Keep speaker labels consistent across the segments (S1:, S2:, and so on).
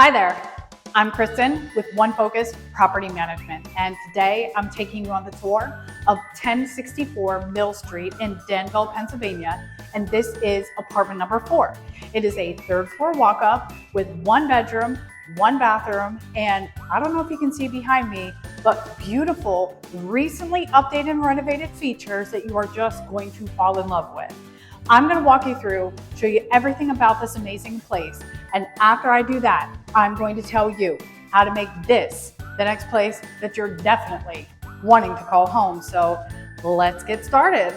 S1: Hi there, I'm Kristen with One Focus Property Management, and today I'm taking you on the tour of 1064 Mill Street in Danville, Pennsylvania, and this is apartment number 4. It is a third floor walk-up with 1 bedroom, 1 bathroom, and I don't know if you can see behind me, but beautiful, recently updated and renovated features that you are just going to fall in love with. I'm going to walk you through, show you everything about this amazing place. And after I do that, I'm going to tell you how to make this the next place that you're definitely wanting to call home. So let's get started.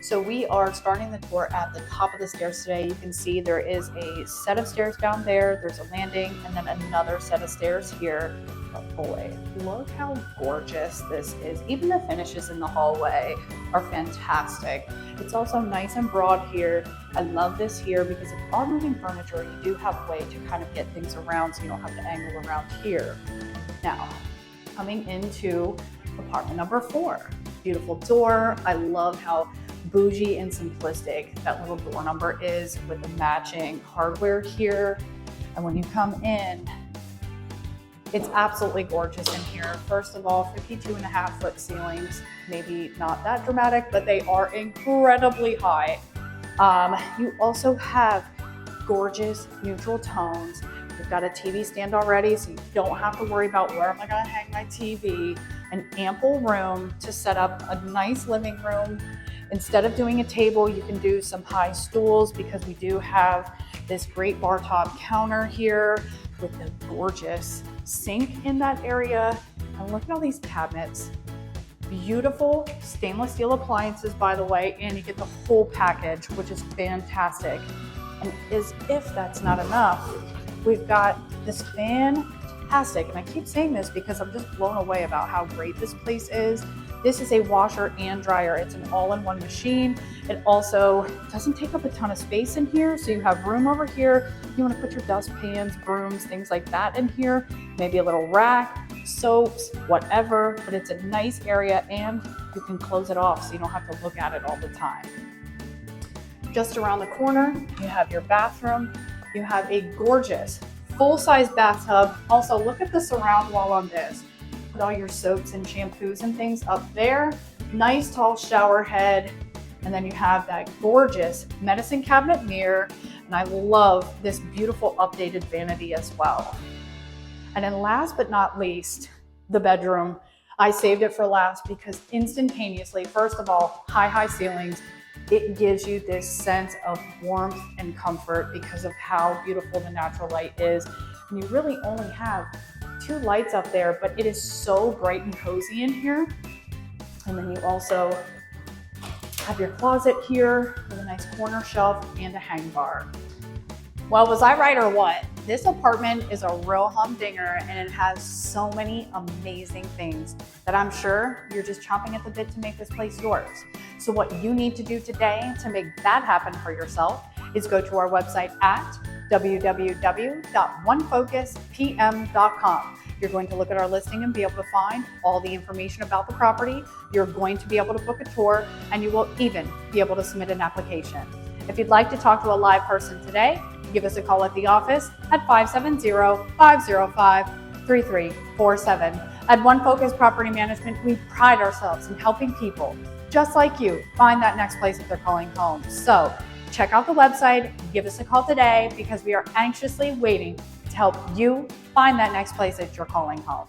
S1: So we are starting the tour at the top of the stairs today. You can see there is a set of stairs down there. There's a landing and then another set of stairs here. Oh boy, look how gorgeous this is. Even the finishes in the hallway are fantastic. It's also nice and broad here. I love this here because if you are moving furniture, you do have a way to kind of get things around so you don't have to angle around here. Now, coming into apartment number 4. Beautiful door. I love how bougie and simplistic that little door number is with the matching hardware here. And when you come in, it's absolutely gorgeous in here. First of all, 52.5-foot ceilings, maybe not that dramatic, but they are incredibly high. You also have gorgeous neutral tones. You've got a TV stand already, so you don't have to worry about where am I gonna hang my TV. An ample room to set up a nice living room. Instead of doing a table, you can do some high stools because we do have this great bar top counter here with the gorgeous sink in that area. And look at all these cabinets. Beautiful stainless steel appliances, by the way, and you get the whole package, which is fantastic. And as if that's not enough, we've got this fantastic, and I keep saying this because I'm just blown away about how great this place is. This is a washer and dryer. It's an all-in-one machine. It also doesn't take up a ton of space in here, so you have room over here. You want to put your dustpans, brooms, things like that in here, maybe a little rack, soaps, whatever, but it's a nice area and you can close it off so you don't have to look at it all the time. Just around the corner, you have your bathroom. You have a gorgeous full-size bathtub. Also, look at the surround wall on this. Put all your soaps and shampoos and things up there. Nice tall shower head. And then you have that gorgeous medicine cabinet mirror. And I love this beautiful updated vanity as well. And then last but not least, the bedroom. I saved it for last because instantaneously, first of all, high ceilings. It gives you this sense of warmth and comfort because of how beautiful the natural light is. And you really only have 2 lights up there, but it is so bright and cozy in here. And then you also have your closet here with a nice corner shelf and a hang bar. Well, was I right or what? This apartment is a real humdinger and it has so many amazing things that I'm sure you're just chomping at the bit to make this place yours. So what you need to do today to make that happen for yourself is go to our website at www.onefocuspm.com. You're going to look at our listing and be able to find all the information about the property. You're going to be able to book a tour and you will even be able to submit an application. If you'd like to talk to a live person today, give us a call at the office at 570-505-3347. At One Focus Property Management, we pride ourselves in helping people just like you find that next place that they're calling home. So check out the website, give us a call today because we are anxiously waiting to help you find that next place that you're calling home.